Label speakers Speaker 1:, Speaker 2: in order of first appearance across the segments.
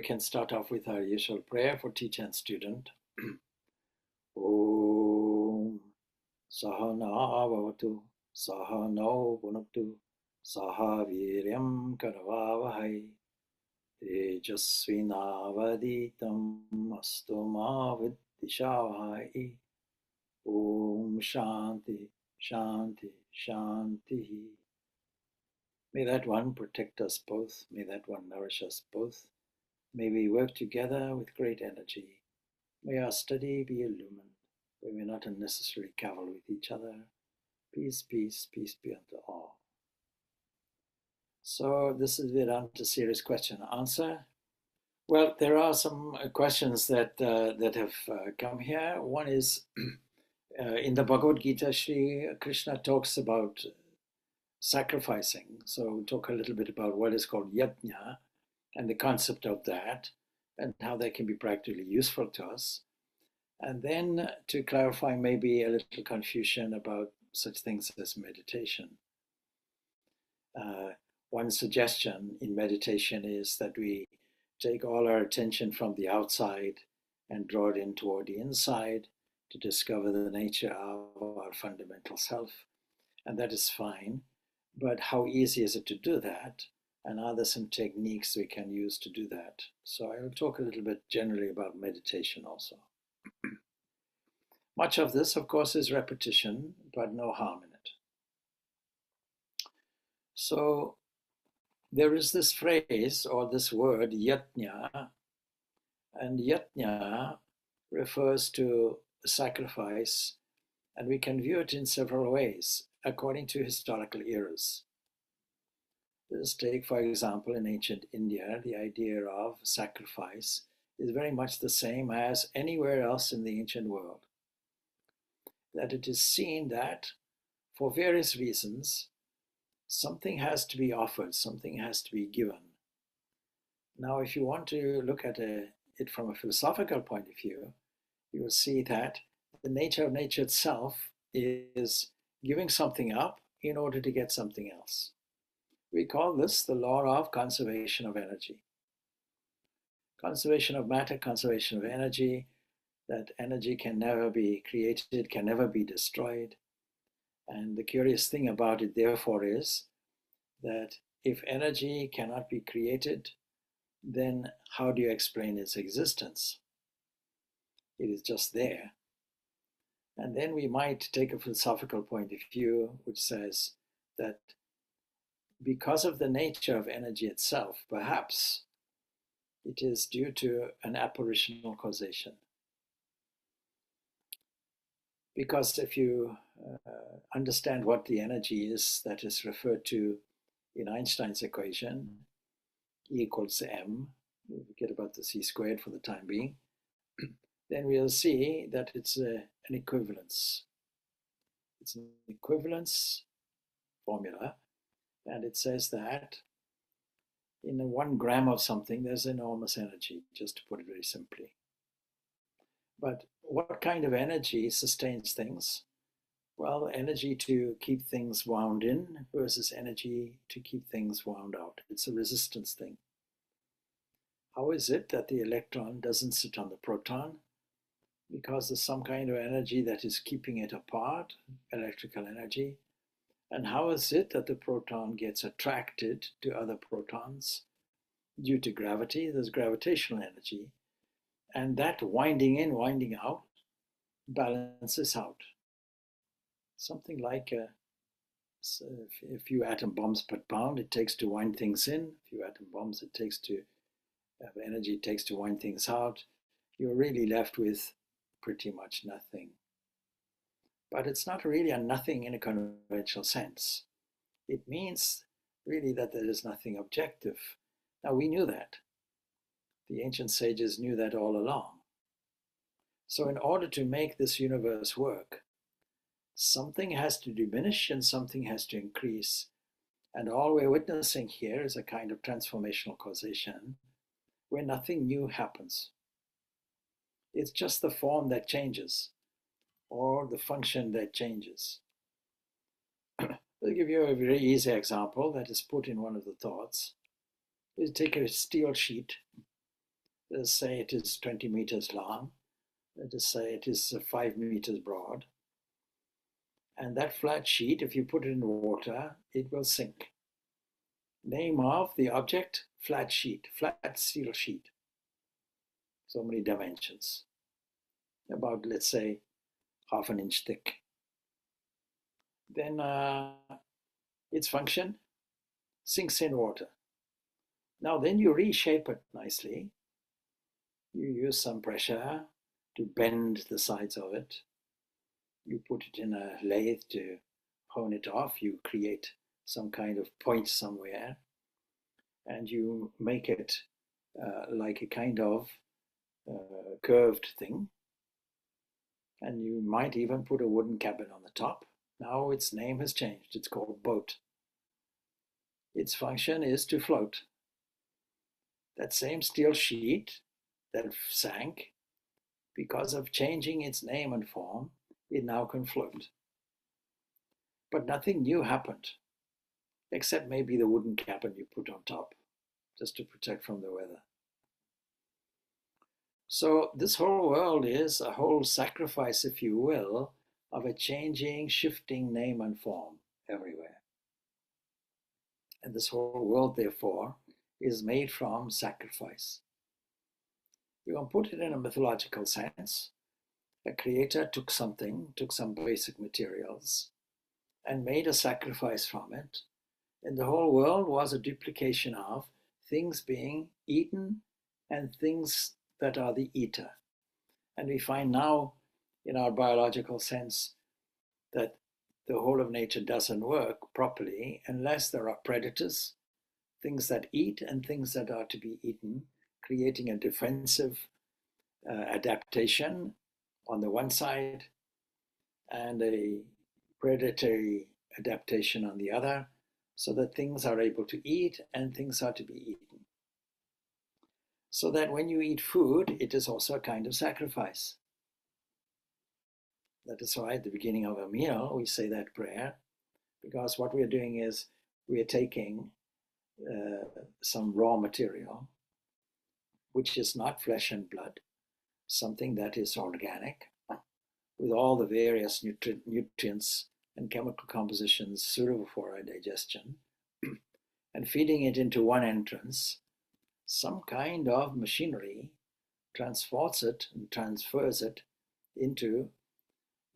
Speaker 1: we can start off with our usual prayer for teacher and student. Om Sahana Bhavatu Sahano Bhunaktu Saha Viryam Karavavahai Tejasvinavaditam Astu Ma Viddhishavahai. Om Shanti Shanti Shanti. May that one protect us both. May that one nourish us both. May we work together with great energy. May our study be illumined. May we not unnecessarily cavil with each other. Peace, peace, peace be unto all. So this is Vedanta series question and answer. Well, there are some questions that have come here. One is in the Bhagavad Gita, Sri Krishna talks about sacrificing. So we'll talk a little bit about what is called Yajna and the concept of that and how that can be practically useful to us. And then to clarify maybe a little confusion about such things as meditation. One suggestion in meditation is that we take all our attention from the outside and draw it in toward the inside to discover the nature of our fundamental self. And that is fine. But how easy is it to do that? And are there some techniques we can use to do that? So I will talk a little bit generally about meditation also. Much of this, of course, is repetition, but no harm in it. So there is this phrase or this word, yajna, and yajna refers to sacrifice, and we can view it in several ways according to historical eras. Let's take, for example, in ancient India, the idea of sacrifice is very much the same as anywhere else in the ancient world. That it is seen that for various reasons, something has to be offered, something has to be given. Now, if you want to look at it from a philosophical point of view, you will see that the nature of nature itself is giving something up in order to get something else. We call this the law of conservation of energy. Conservation of matter, conservation of energy, that energy can never be created, can never be destroyed. And the curious thing about it, therefore, is that if energy cannot be created, then how do you explain its existence? It is just there. And then we might take a philosophical point of view, which says that because of the nature of energy itself, perhaps it is due to an apparitional causation. Because if you understand what the energy is that is referred to in Einstein's equation, E equals m, we forget about the c squared for the time being, then we'll see that it's an equivalence. It's an equivalence formula, and it says that in 1 gram of something, there's enormous energy, just to put it very simply. But what kind of energy sustains things? Well, energy to keep things wound in versus energy to keep things wound out. It's a resistance thing. How is it that the electron doesn't sit on the proton? Because there's some kind of energy that is keeping it apart, electrical energy. And how is it that the proton gets attracted to other protons? Due to gravity, there's gravitational energy. And that winding in, winding out, balances out. Something like a few atom bombs per pound it takes to wind things in, a few atom bombs it takes to have energy it takes to wind things out. You're really left with pretty much nothing. But it's not really a nothing in a conventional sense. It means really that there is nothing objective. Now, we knew that. The ancient sages knew that all along. So in order to make this universe work, something has to diminish and something has to increase. And all we're witnessing here is a kind of transformational causation where nothing new happens. It's just the form that changes or the function that changes. I'll give you a very easy example that is put in one of the thoughts. You take a steel sheet Let us say it is 20 meters long. Let us say it is 5 meters broad. And that flat sheet, if you put it in water, it will sink. Name of the object, flat sheet, flat steel sheet. So many dimensions. About, let's say, half an inch thick. Then its function, sinks in water. Now then you reshape it nicely. You use some pressure to bend the sides of it. You put it in a lathe to hone it off. You create some kind of point somewhere, and you make it like a kind of curved thing. And you might even put a wooden cabin on the top. Now its name has changed. It's called boat. Its function is to float. That same steel sheet that sank, because of changing its name and form, it now can float. But nothing new happened, except maybe the wooden cabin you put on top, just to protect from the weather. So this whole world is a whole sacrifice, if you will, of a changing, shifting name and form everywhere. And this whole world, therefore, is made from sacrifice. You can put it in a mythological sense. A creator took some basic materials, and made a sacrifice from it. And the whole world was a duplication of things being eaten and things that are the eater. And we find now, in our biological sense, that the whole of nature doesn't work properly unless there are predators, things that eat and things that are to be eaten, creating a defensive adaptation on the one side and a predatory adaptation on the other, so that things are able to eat and things are to be eaten. So that when you eat food, it is also a kind of sacrifice. That is why at the beginning of a meal, we say that prayer, because what we are doing is we are taking some raw material, which is not flesh and blood, something that is organic, with all the various nutrients and chemical compositions suitable for our digestion, and feeding it into one entrance. Some kind of machinery transports it and transfers it into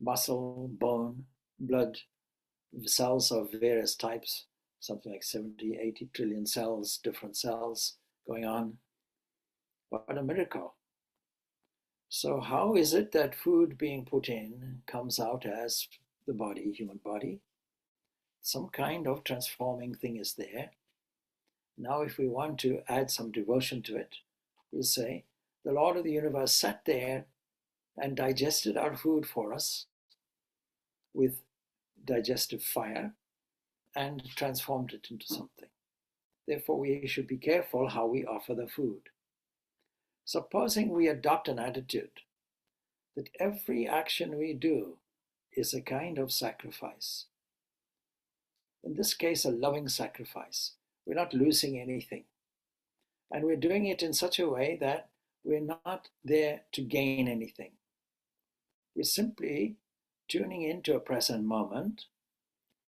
Speaker 1: muscle, bone, blood, cells of various types, something like 70, 80 trillion cells, different cells going on. What a miracle. So how is it that food being put in comes out as the body, human body? Some kind of transforming thing is there. Now if we want to add some devotion to it, we'll say, the Lord of the universe sat there and digested our food for us with digestive fire and transformed it into something. Therefore, we should be careful how we offer the food. Supposing we adopt an attitude that every action we do is a kind of sacrifice. In this case, a loving sacrifice. We're not losing anything. And we're doing it in such a way that we're not there to gain anything. We're simply tuning into a present moment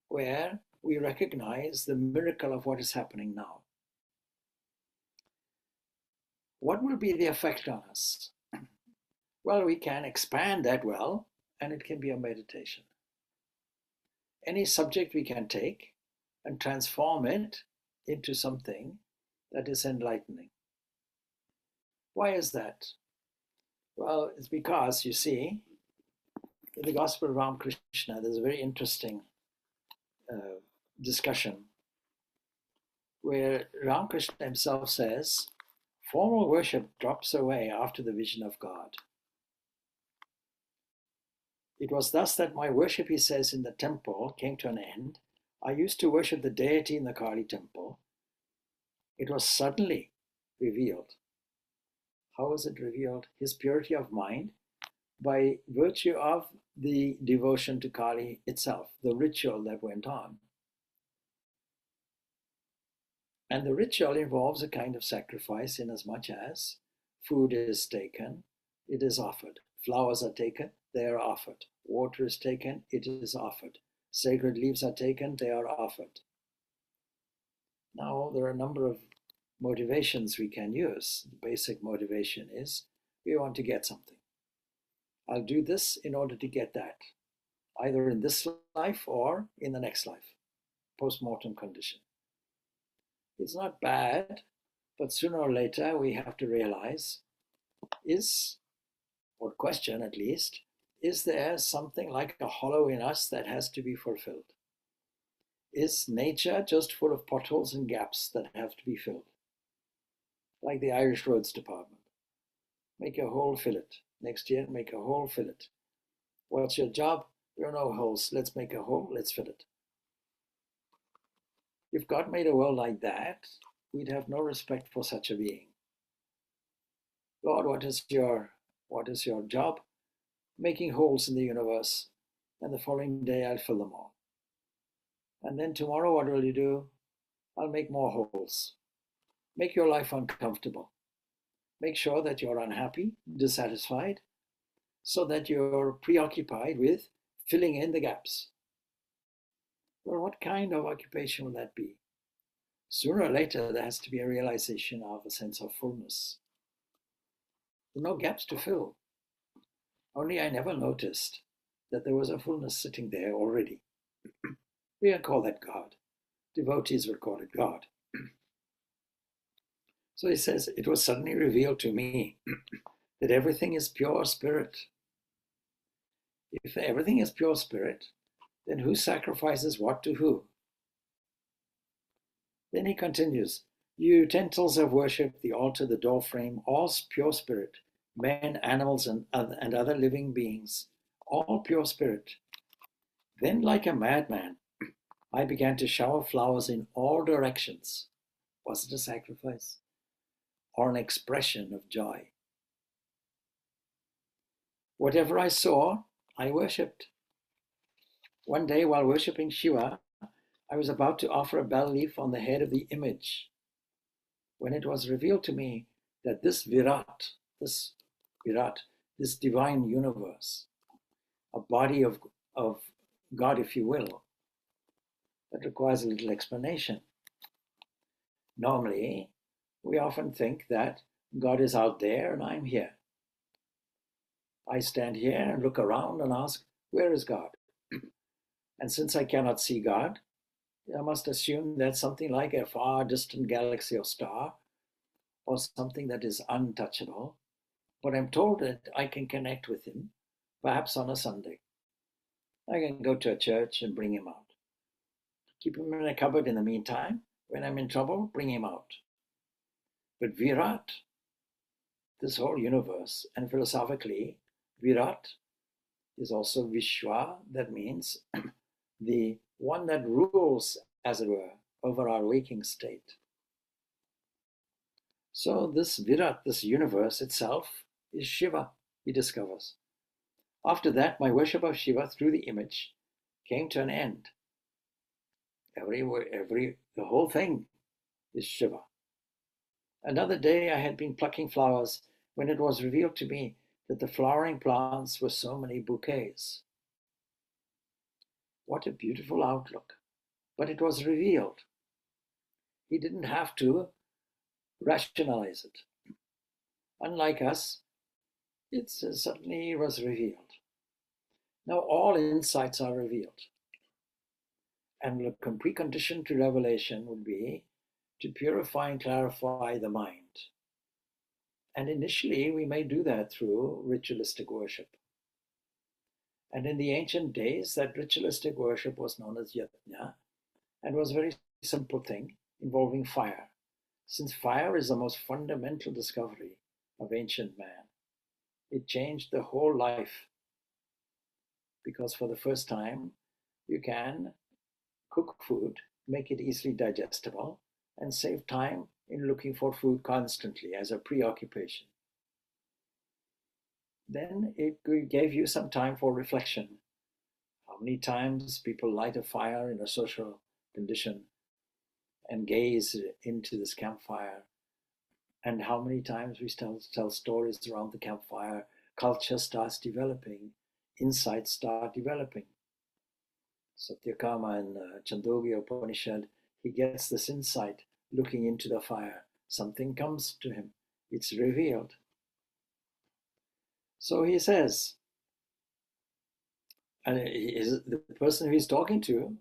Speaker 1: where we recognize the miracle of what is happening now. What will be the effect on us? Well, we can expand that well, and it can be a meditation. Any subject we can take and transform it into something that is enlightening. Why is that? Well, it's because, you see, in the Gospel of Ramakrishna, there's a very interesting discussion where Ramakrishna himself says, formal worship drops away after the vision of God. It was thus that my worship, he says, in the temple came to an end. I used to worship the deity in the Kali temple. It was suddenly revealed. How was it revealed? His purity of mind by virtue of the devotion to Kali itself, the ritual that went on. And the ritual involves a kind of sacrifice, in as much as Food is taken, it is offered. Flowers are taken, they are offered. Water is taken, it is offered. Sacred leaves are taken, they are offered. Now, there are a number of motivations we can use. The basic motivation is we want to get something. I'll do this in order to get that, either in this life or in the next life. Post-mortem condition. It's not bad, but sooner or later we have to realize or question at least, is there something like a hollow in us that has to be fulfilled? Is nature just full of potholes and gaps that have to be filled? Like the Irish Roads Department. Make a hole, fill it. Next year, make a hole, fill it. What's your job? There are no holes. Let's make a hole, let's fill it. If God made a world like that, we'd have no respect for such a being. Lord, what is your job? Making holes in the universe, and the following day I'll fill them all. And then tomorrow, what will you do? I'll make more holes. Make your life uncomfortable. Make sure that you're unhappy, dissatisfied, so that you're preoccupied with filling in the gaps. Well, what kind of occupation will that be? Sooner or later, there has to be a realization of a sense of fullness. There are no gaps to fill. Only I never noticed that there was a fullness sitting there already. We can call that God. Devotees would call it God. So he says, it was suddenly revealed to me that everything is pure spirit. If everything is pure spirit, then who sacrifices what to who? Then he continues, utensils of worship, the altar, the doorframe, all pure spirit, men, animals, and other living beings, all pure spirit. Then, like a madman, I began to shower flowers in all directions. Was it a sacrifice or an expression of joy? Whatever I saw, I worshipped. One day, while worshipping Shiva, I was about to offer a bell leaf on the head of the image, when it was revealed to me that this Virat, this divine universe, a body of God, if you will, that requires a little explanation. Normally, we often think that God is out there and I'm here. I stand here and look around and ask, where is God? And since I cannot see God, I must assume that's something like a far distant galaxy or star, or something that is untouchable. But I'm told that I can connect with him, perhaps on a Sunday. I can go to a church and bring him out. Keep him in a cupboard in the meantime. When I'm in trouble, bring him out. But Virat, this whole universe, and philosophically, Virat is also Vishwa, that means the one that rules, as it were, over our waking state. So this Virat, this universe itself, is Shiva, he discovers. After that, my worship of Shiva through the image came to an end. The whole thing is Shiva. Another day I had been plucking flowers when it was revealed to me that the flowering plants were so many bouquets. What a beautiful outlook. But it was revealed. He didn't have to rationalize it. Unlike us, it suddenly was revealed. Now all insights are revealed. And the precondition to revelation would be to purify and clarify the mind. And initially, we may do that through ritualistic worship. And in the ancient days, that ritualistic worship was known as Yajna, and was a very simple thing involving fire, since fire is the most fundamental discovery of ancient man. It changed the whole life, because for the first time, you can cook food, make it easily digestible, and save time in looking for food constantly as a preoccupation. Then it gave you some time for reflection. How many times people light a fire in a social condition and gaze into this campfire And how many times we tell stories around the campfire, culture starts developing, insights start developing. Satyakama in Chandogya Upanishad, he gets this insight looking into the fire. Something comes to him, it's revealed. So he says, and the person who he's talking to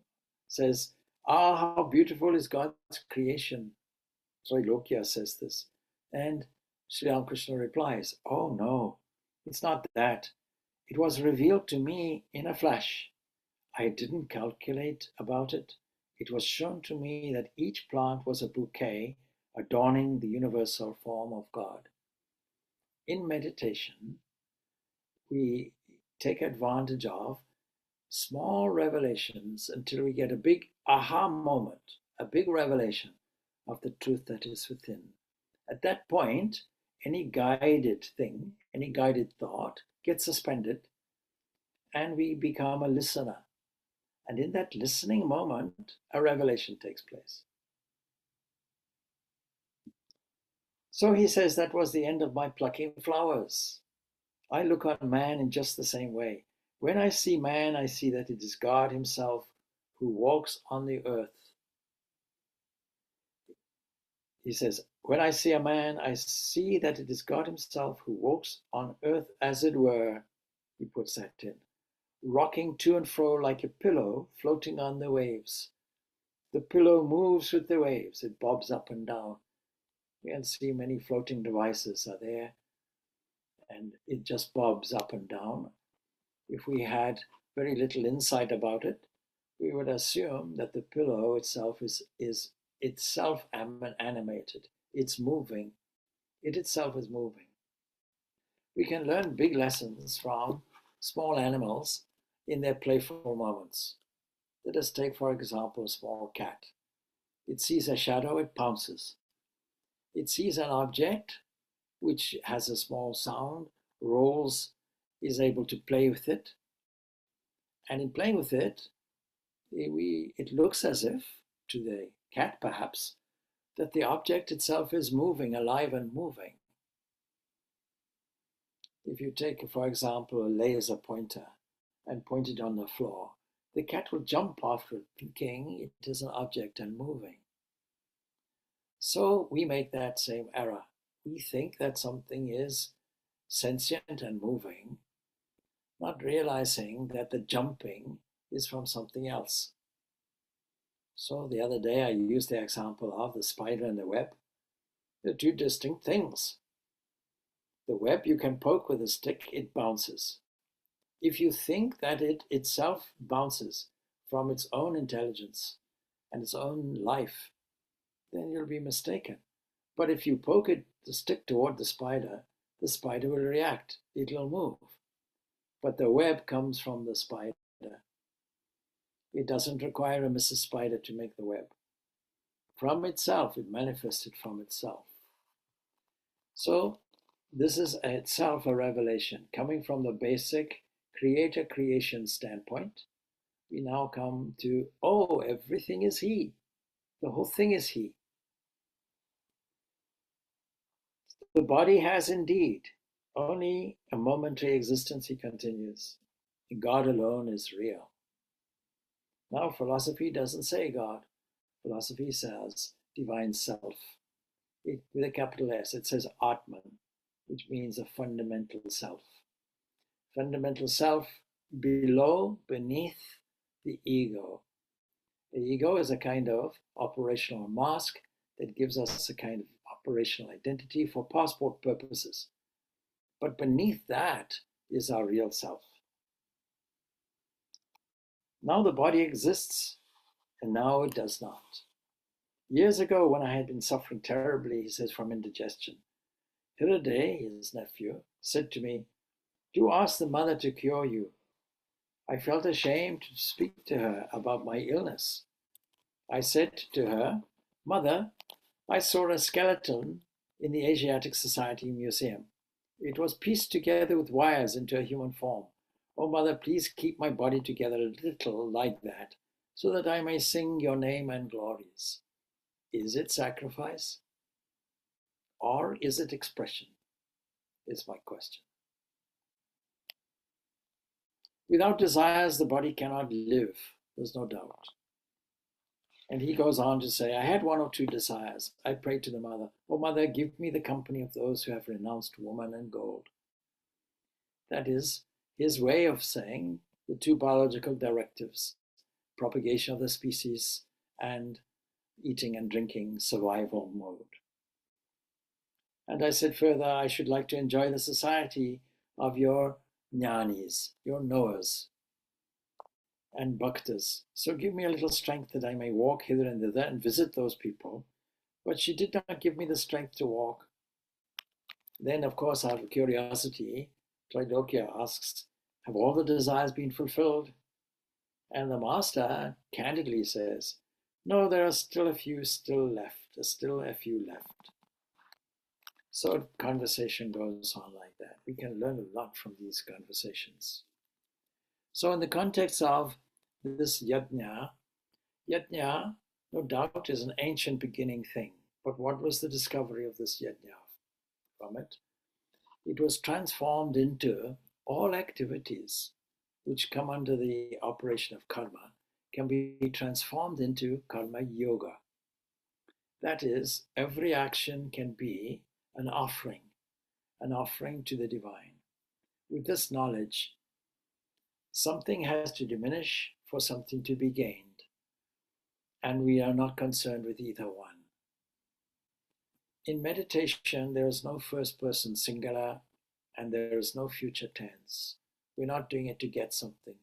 Speaker 1: says, how beautiful is God's creation. Trailokya says this. And Sri Ramakrishna replies, oh no, it's not that. It was revealed to me in a flash. I didn't calculate about it. It was shown to me that each plant was a bouquet adorning the universal form of God. In meditation, we take advantage of small revelations until we get a big aha moment, a big revelation of the truth that is within. At that point, any guided thing, any guided thought gets suspended and we become a listener. And in that listening moment, a revelation takes place. So he says, that was the end of my plucking flowers. I look on man in just the same way. When I see man, I see that it is God himself who walks on the earth. He says, when I see a man, I see that it is God himself who walks on earth as it were, he puts that in, rocking to and fro like a pillow floating on the waves. The pillow moves with the waves, it bobs up and down. You can see many floating devices are there, and it just bobs up and down. If we had very little insight about it, we would assume that the pillow itself is itself animated. It's moving. It itself is moving. We can learn big lessons from small animals in their playful moments. Let us take, for example, a small cat. It sees a shadow, it pounces. It sees an object which has a small sound, rolls, is able to play with it. And in playing with it, it looks as if, to the cat perhaps, that the object itself is moving, alive and moving. If you take, for example, a laser pointer and point it on the floor, the cat will jump after it, thinking it is an object and moving. So we make that same error. We think that something is sentient and moving, not realizing that the jumping is from something else. So the other day I used the example of the spider and the web. They're two distinct things. The web you can poke with a stick, it bounces. If you think that it itself bounces from its own intelligence and its own life, then you'll be mistaken. But if you poke the stick toward the spider will react, it will move. But the web comes from the spider. It doesn't require a Mrs. Spider to make the web. From itself, it manifested from itself. So this is itself a revelation. Coming from the basic creator-creation standpoint, we now come to, oh, everything is he. The whole thing is he. The body has indeed only a momentary existence, he continues. God alone is real. Now, philosophy doesn't say God. Philosophy says divine self. With a capital S, it says Atman, which means a fundamental self. Fundamental self below, beneath the ego. The ego is a kind of operational mask that gives us a kind of operational identity for passport purposes. But beneath that is our real self. Now the body exists, and now it does not. Years ago, when I had been suffering terribly, he says, from indigestion, Hiraday, his nephew, said to me, do ask the mother to cure you. I felt ashamed to speak to her about my illness. I said to her, Mother, I saw a skeleton in the Asiatic Society Museum. It was pieced together with wires into a human form. Oh, Mother, please keep my body together a little like that, so that I may sing your name and glories. Is it sacrifice? or is it expression? Is my question. Without desires, the body cannot live. There's no doubt. And he goes on to say, I had one or two desires. I prayed to the mother, oh mother, give me the company of those who have renounced woman and gold. That is his way of saying the two biological directives, propagation of the species and eating and drinking survival mode. And I said further, I should like to enjoy the society of your jnanis, your knowers and bhaktas. So give me a little strength that I may walk hither and thither and visit those people. But she did not give me the strength to walk. Then, of course, out of curiosity, Trailokya asks, have all the desires been fulfilled? And the master candidly says, no, there are still a few left. There's still a few left. So conversation goes on like that. We can learn a lot from these conversations. So in the context of this yajna, no doubt, is an ancient beginning thing. But what was the discovery of this yajna from it? It was transformed into all activities which come under the operation of karma can be transformed into karma yoga. That is, every action can be an offering to the divine. With this knowledge, something has to diminish for something to be gained, and we are not concerned with either one. In meditation, there is no first person singular and there is no future tense. We're not doing it to get something.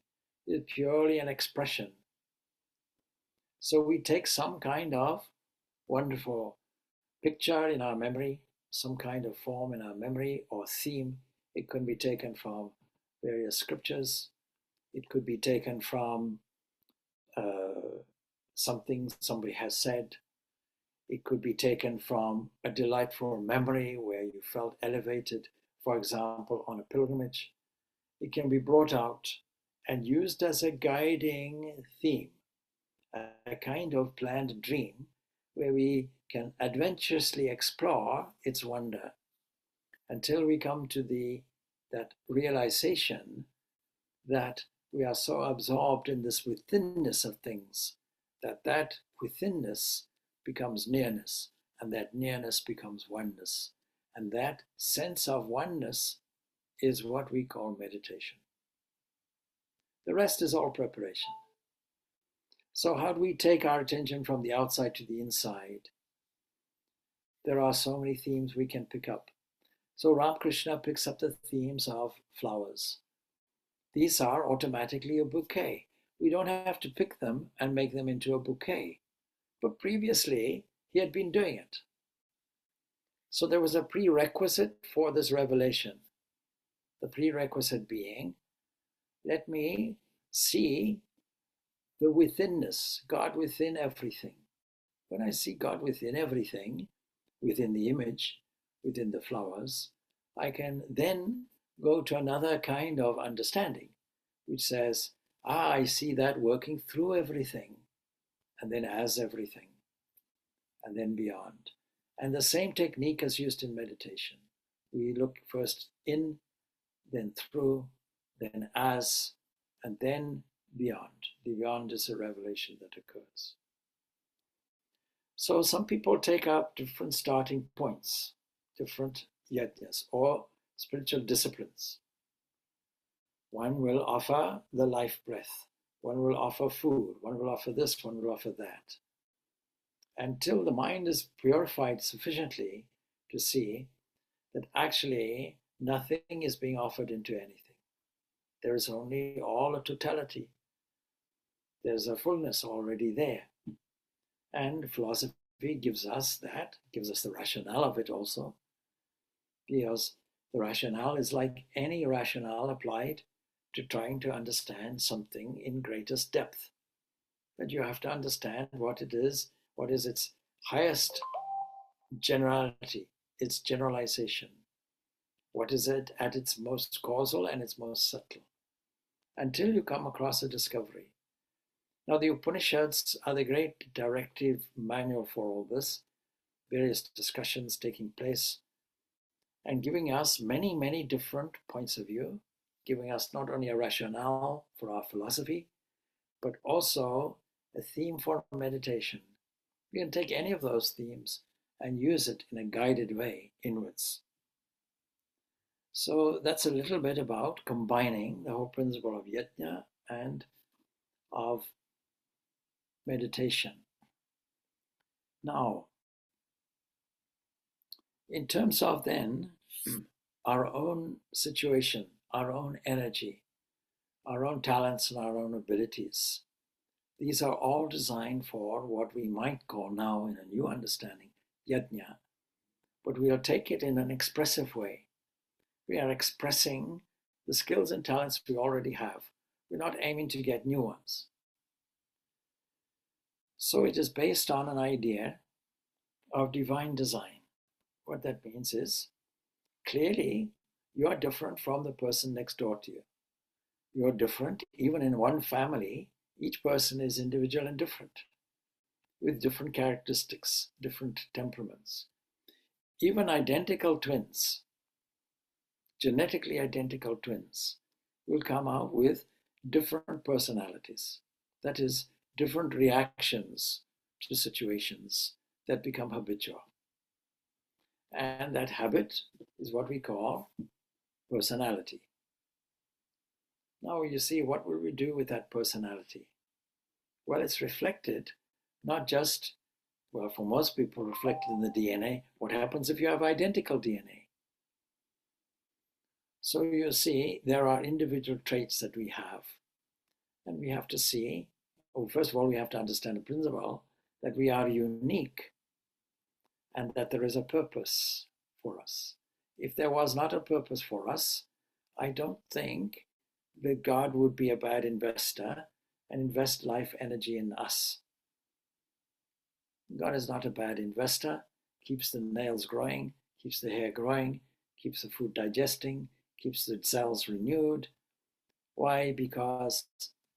Speaker 1: It's purely an expression. So we take some kind of wonderful picture in our memory, some kind of form in our memory or theme. It can be taken from various scriptures. It could be taken from something somebody has said. It could be taken from a delightful memory where you felt elevated, for example, on a pilgrimage. It can be brought out and used as a guiding theme, a kind of planned dream where we can adventurously explore its wonder until we come to that realization that we are so absorbed in this withinness of things that withinness becomes nearness, and that nearness becomes oneness. And that sense of oneness is what we call meditation. The rest is all preparation. So how do we take our attention from the outside to the inside? There are so many themes we can pick up. So Ramakrishna picks up the themes of flowers. These are automatically a bouquet. We don't have to pick them and make them into a bouquet. But previously, he had been doing it. So there was a prerequisite for this revelation. The prerequisite being, let me see the withinness, God within everything. When I see God within everything, within the image, within the flowers, I can then go to another kind of understanding, which says, I see that working through everything, and then as everything, and then beyond. And the same technique is used in meditation. We look first in, then through, then as, and then beyond. The beyond is a revelation that occurs. So some people take up different starting points, different yajnas or spiritual disciplines. One will offer the life breath. One will offer food. One will offer this. One will offer that. Until the mind is purified sufficiently to see that actually nothing is being offered into anything. There is only all a totality. There's a fullness already there. And philosophy gives us that, gives us the rationale of it also. Because the rationale is like any rationale applied to trying to understand something in greatest depth. But you have to understand what it is, what is its highest generality, its generalization. What is it at its most causal and its most subtle? Until you come across a discovery. Now the Upanishads are the great directive manual for all this. various discussions taking place and giving us many, many different points of view, giving us not only a rationale for our philosophy, but also a theme for meditation. We can take any of those themes and use it in a guided way inwards. So that's a little bit about combining the whole principle of yajna and of meditation. Now, in terms of then our own situation, our own energy, our own talents and our own abilities, these are all designed for what we might call now, in a new understanding, yajna, but we'll take it in an expressive way. We are expressing the skills and talents we already have. We're not aiming to get new ones. So it is based on an idea of divine design. What that means is, clearly, you are different from the person next door to you. You're different, even in one family, each person is individual and different, with different characteristics, different temperaments. Even identical twins, genetically identical twins, will come out with different personalities. That is, different reactions to situations that become habitual. And that habit is what we call personality. Now you see, what will we do with that personality? Well, it's reflected not just, well, for most people, reflected in the DNA. What happens if you have identical DNA? So you see, there are individual traits that we have. And we have to see, first of all, we have to understand the principle that we are unique and that there is a purpose for us. If there was not a purpose for us, I don't think that God would be a bad investor and invest life energy in us. God is not a bad investor, keeps the nails growing, keeps the hair growing, keeps the food digesting, keeps the cells renewed. Why? Because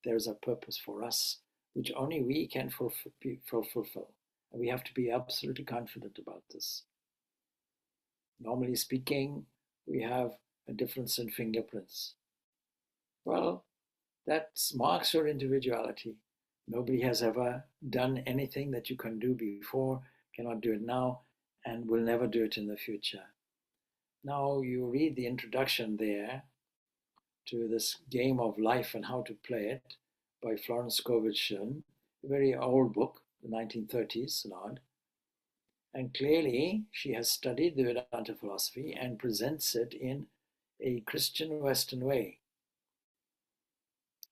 Speaker 1: there's a purpose for us, which only we can fulfill. And we have to be absolutely confident about this. Normally speaking, we have a difference in fingerprints. Well, that marks your individuality. Nobody has ever done anything that you can do before, cannot do it now, and will never do it in the future. Now you read the introduction there to this game of life and how to play it by Florence Scovel-Shinn, a very old book, the 1930s and on. And clearly she has studied the Vedanta philosophy and presents it in a Christian Western way.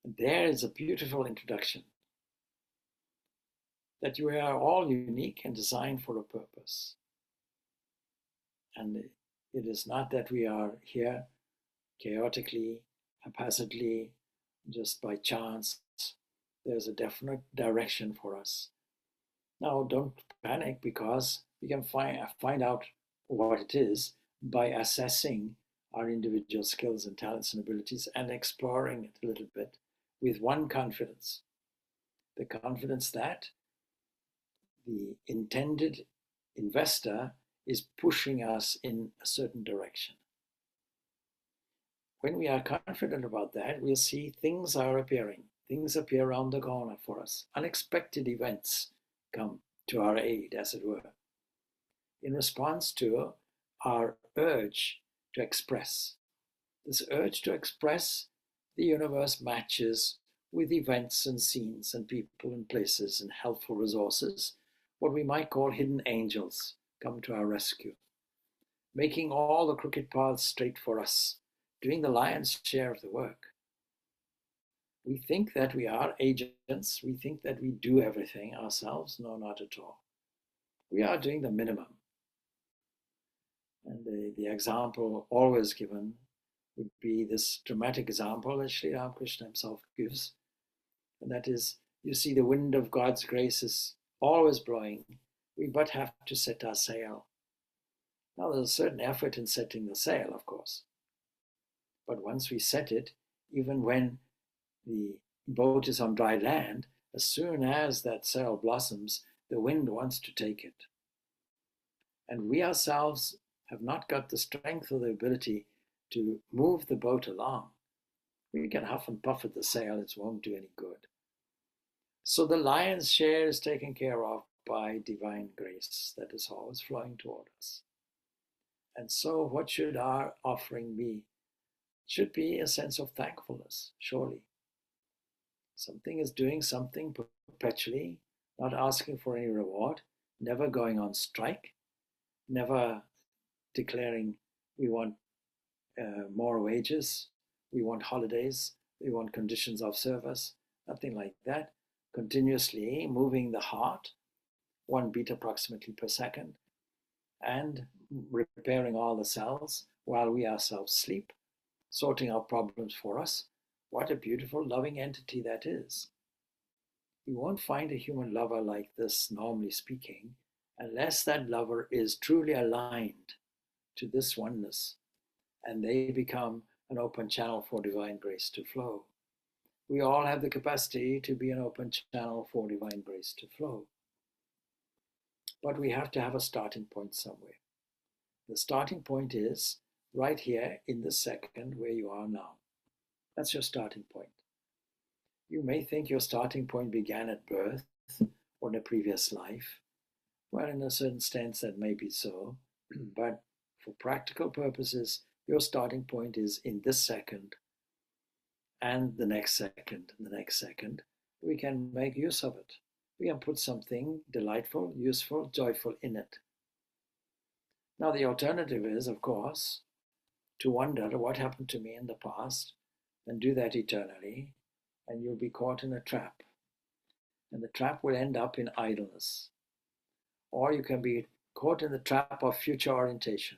Speaker 1: And there is a beautiful introduction that you are all unique and designed for a purpose. And it is not that we are here chaotically, haphazardly, just by chance. There's a definite direction for us. Now, don't panic, because we can find out what it is by assessing our individual skills and talents and abilities and exploring it a little bit with one confidence. The confidence that the intended investor is pushing us in a certain direction. When we are confident about that, we'll see things are appearing. Things appear around the corner for us. Unexpected events come to our aid, as it were, in response to our urge to express. This urge to express, the universe matches with events and scenes and people and places and helpful resources. What we might call hidden angels come to our rescue, making all the crooked paths straight for us, doing the lion's share of the work. We think that we are agents. We think that we do everything ourselves. No, not at all. We are doing the minimum. And the example always given would be this dramatic example that Sri Ramakrishna himself gives. And that is, you see, the wind of God's grace is always blowing. We but have to set our sail. Now, there's a certain effort in setting the sail, of course. But once we set it, even when the boat is on dry land, as soon as that sail blossoms, the wind wants to take it. And we ourselves have not got the strength or the ability to move the boat along. We can huff and puff at the sail, it won't do any good. So the lion's share is taken care of by divine grace that is always flowing toward us. And so what should our offering be? It should be a sense of thankfulness, surely. Something is doing something perpetually, not asking for any reward, never going on strike, never declaring we want more wages, we want holidays, we want conditions of service, nothing like that. Continuously moving the heart, 1 beat approximately per second, and repairing all the cells while we ourselves sleep, sorting out problems for us. What a beautiful, loving entity that is. You won't find a human lover like this, normally speaking, unless that lover is truly aligned to this oneness, and they become an open channel for divine grace to flow. We all have the capacity to be an open channel for divine grace to flow. But we have to have a starting point somewhere. The starting point is right here in this second where you are now. That's your starting point. You may think your starting point began at birth or in a previous life. Well, in a certain sense, that may be so. But for practical purposes, your starting point is in this second and the next second and the next second. We can make use of it. We can put something delightful, useful, joyful in it. Now, the alternative is, of course, to wonder what happened to me in the past and do that eternally, and you'll be caught in a trap. And the trap will end up in idleness. Or you can be caught in the trap of future orientation.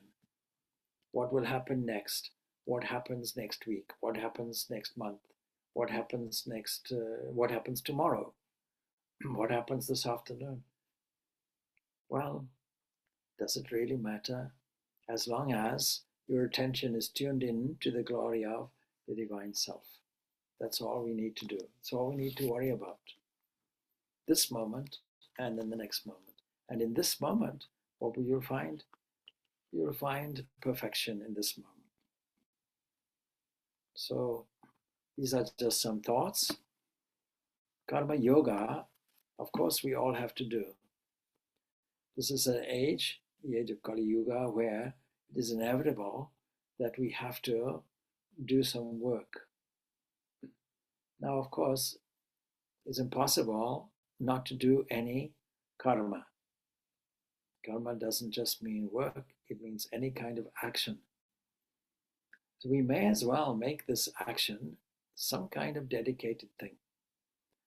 Speaker 1: What will happen next? What happens next week? What happens next month? What happens what happens tomorrow? What happens this afternoon? Well, does it really matter? As long as your attention is tuned in to the glory of the divine self. That's all we need to do. That's all we need to worry about. This moment and then the next moment. And in this moment, what will you find? You'll find perfection in this moment. So these are just some thoughts. Karma yoga, of course, we all have to do. This is an age, the age of Kali Yuga, where it is inevitable that we have to do some work. Now, of course, it's impossible not to do any karma. Karma doesn't just mean work, it means any kind of action. So we may as well make this action some kind of dedicated thing.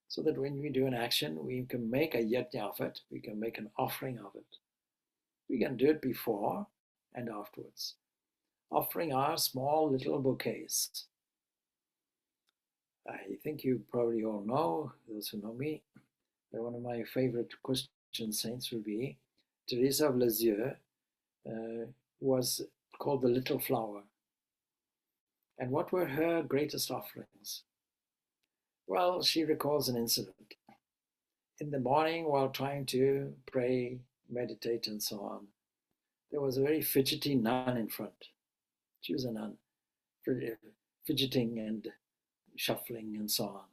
Speaker 1: So that when we do an action, we can make a yajna of it, we can make an offering of it. We can do it before and afterwards. Offering our small little bouquets. I think you probably all know, those who know me, that one of my favorite Christian saints will be Teresa of Lisieux, was called the Little Flower. And what were her greatest offerings? Well, she recalls an incident. In the morning, while trying to pray, meditate, and so on, there was a very fidgety nun in front. She was a nun, fidgeting and shuffling and so on.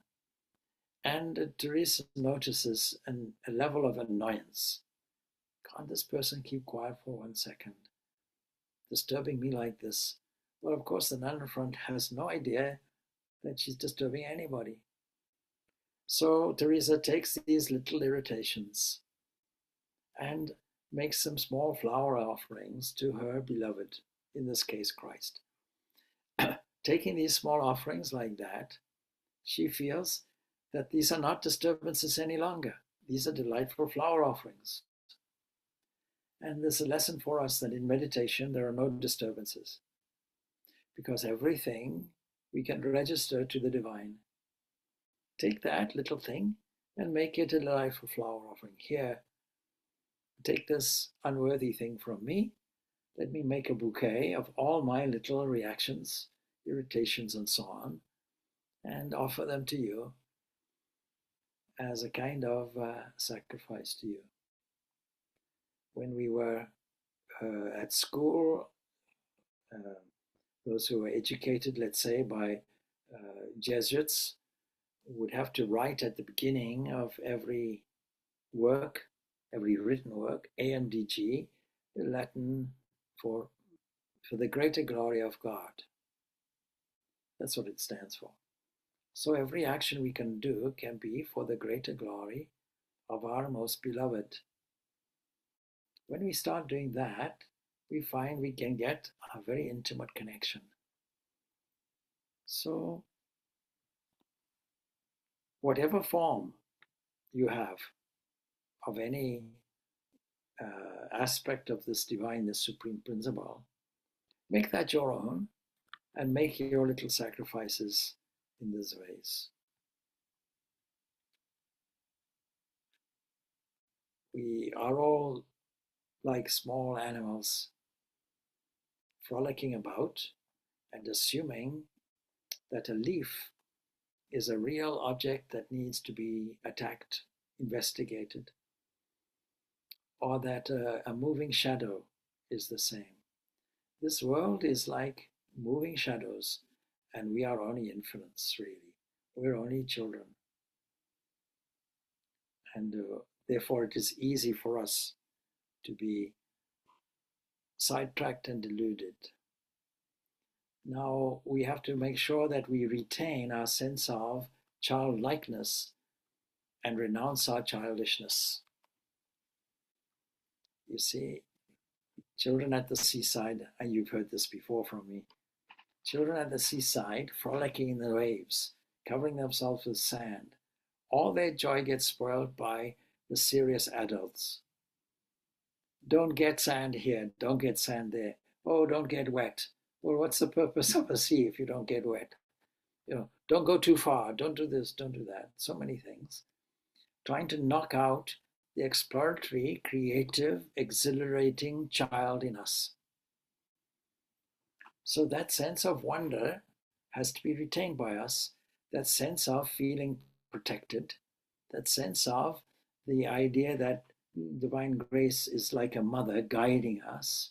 Speaker 1: And Teresa notices a level of annoyance. Can't this person keep quiet for 1 second? Disturbing me like this. Well, of course, the nun in front has no idea that she's disturbing anybody. So Teresa takes these little irritations and makes some small flower offerings to her beloved, in this case, Christ. Taking these small offerings like that, she feels that these are not disturbances any longer. These are delightful flower offerings. And there's a lesson for us that in meditation there are no disturbances, because everything we can register to the divine. Take that little thing and make it a delightful flower offering. Here, take this unworthy thing from me. Let me make a bouquet of all my little reactions, irritations, and so on, and offer them to you as a kind of sacrifice to you. When we were at school, uh, those who are educated, let's say, by Jesuits, would have to write at the beginning of every work, every written work, AMDG, Latin for the greater glory of God. That's what it stands for. So every action we can do can be for the greater glory of our most beloved. When we start doing that, we find we can get a very intimate connection. So whatever form you have of any aspect of this divine, this supreme principle, make that your own and make your little sacrifices in these ways. We are all like small animals frolicking about and assuming that a leaf is a real object that needs to be attacked, investigated, or that a moving shadow is the same. This world is like moving shadows, and we are only infants, really. We're only children. And therefore, it is easy for us to be sidetracked and deluded. Now, we have to make sure that we retain our sense of childlikeness and renounce our childishness. You see, children at the seaside, and you've heard this before from me, children at the seaside frolicking in the waves, covering themselves with sand. All their joy gets spoiled by the serious adults. Don't get sand here, don't get sand there. Oh, don't get wet. Well, what's the purpose of a sea if you don't get wet? Don't go too far, don't do this, don't do that. So many things. Trying to knock out the exploratory, creative, exhilarating child in us. So that sense of wonder has to be retained by us, that sense of feeling protected, that sense of the idea that divine grace is like a mother guiding us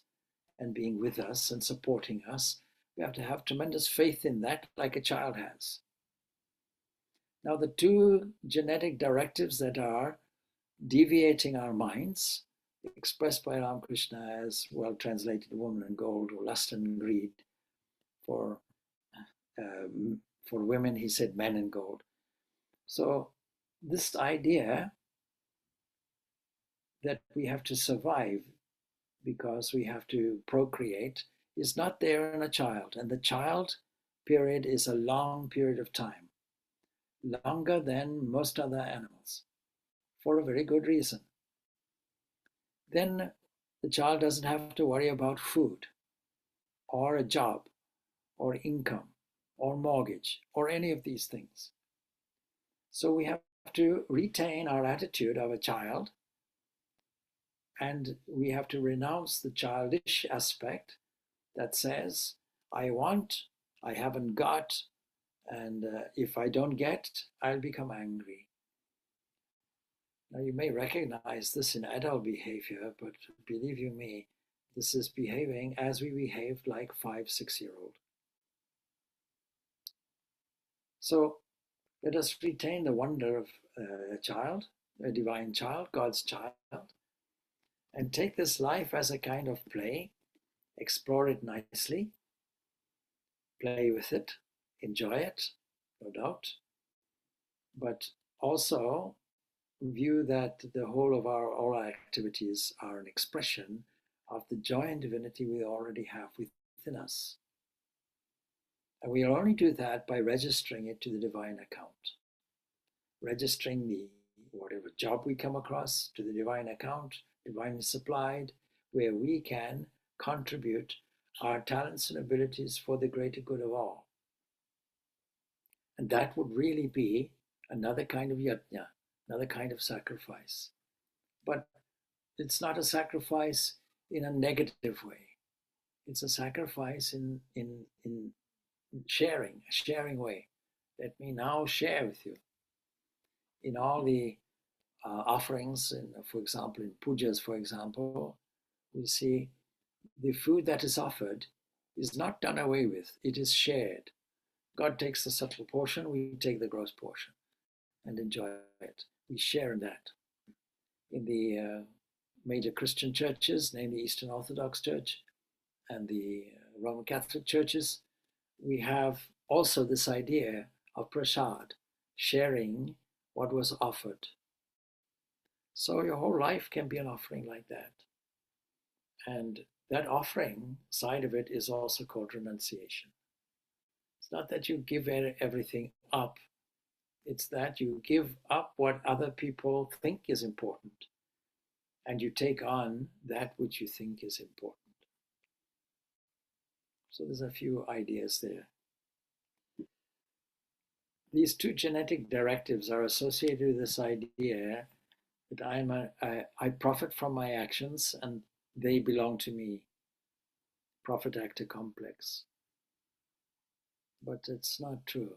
Speaker 1: and being with us and supporting us. We have to have tremendous faith in that, like a child has. Now, the two genetic directives that are deviating our minds, expressed by Ramakrishna as well translated woman and gold, or lust and greed. For women, he said men and gold. So this idea that we have to survive because we have to procreate is not there in a child. And the child period is a long period of time, longer than most other animals, for a very good reason. Then the child doesn't have to worry about food or a job or income or mortgage or any of these things. So we have to retain our attitude of a child, and we have to renounce the childish aspect that says, I want, I haven't got, and if I don't get, I'll become angry. Now, you may recognize this in adult behavior, but believe you me, this is behaving as we behaved like 5, 6-year-old. So let us retain the wonder of a child, a divine child, God's child, and take this life as a kind of play, explore it nicely, play with it, enjoy it, no doubt, but also view that the whole of all our activities are an expression of the joy and divinity we already have within us. And we'll only do that by registering it to the divine account. Registering the whatever job we come across to the divine account, divinely supplied, where we can contribute our talents and abilities for the greater good of all. And that would really be another kind of yajna, another kind of sacrifice. But it's not a sacrifice in a negative way. It's a sacrifice in sharing, a sharing way. Let me now share with you. In all the offerings, for example, in pujas, for example, we see the food that is offered is not done away with, it is shared. God takes the subtle portion, we take the gross portion and enjoy it. We share in that. In the major Christian churches, namely Eastern Orthodox Church and the Roman Catholic churches, we have also this idea of prasad, sharing what was offered. So your whole life can be an offering like that. And that offering side of it is also called renunciation. It's not that you give everything up, it's that you give up what other people think is important and you take on that which you think is important. So there's a few ideas there. These two genetic directives are associated with this idea that I profit from my actions and they belong to me. Prophet-actor complex. But it's not true.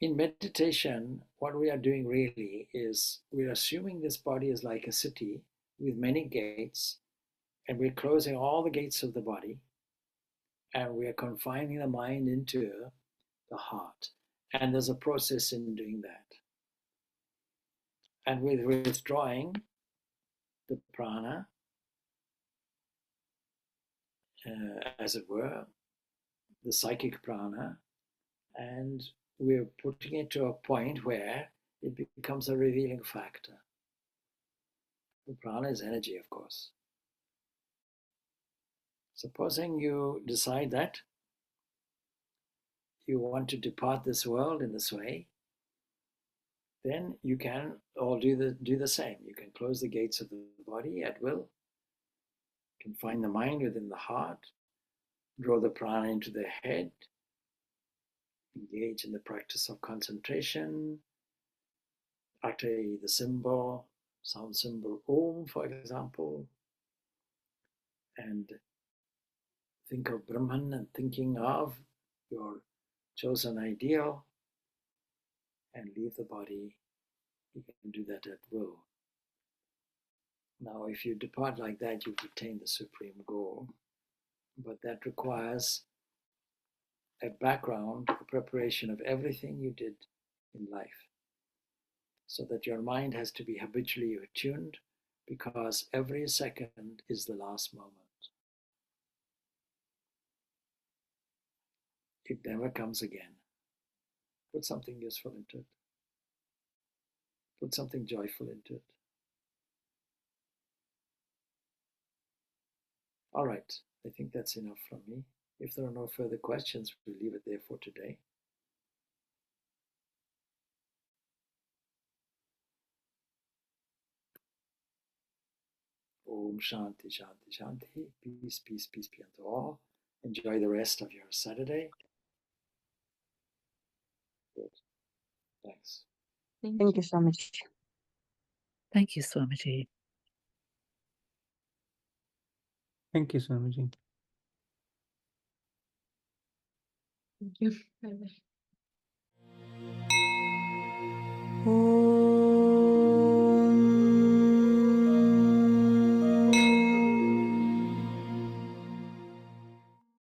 Speaker 1: In meditation, what we are doing really is we're assuming this body is like a city with many gates, and we're closing all the gates of the body, and we are confining the mind into the heart. And there's a process in doing that. And with withdrawing the prana, as it were, the psychic prana, and we're putting it to a point where it becomes a revealing factor. The prana is energy, of course. Supposing you decide that you want to depart this world in this way, then you can all do the same. You can close the gates of the body at will, confine the mind within the heart, draw the prana into the head, engage in the practice of concentration, utter the symbol, sound symbol Om, for example, and think of Brahman and thinking of your chosen ideal, and leave the body. You can do that at will. Now, if you depart like that, you've attained the supreme goal, but that requires a background, a preparation of everything you did in life, so that your mind has to be habitually attuned, because every second is the last moment. It never comes again. Put something useful into it. Put something joyful into it. All right, I think that's enough from me. If there are no further questions, we'll leave it there for today. Om Shanti, Shanti, Shanti. Peace, peace, peace be unto all. Enjoy the rest of your Saturday. Good. Thanks.
Speaker 2: Thank you so much.
Speaker 3: Thank you, Swamiji.
Speaker 4: Thank you, Swamiji.
Speaker 2: Thank you. Bye-bye.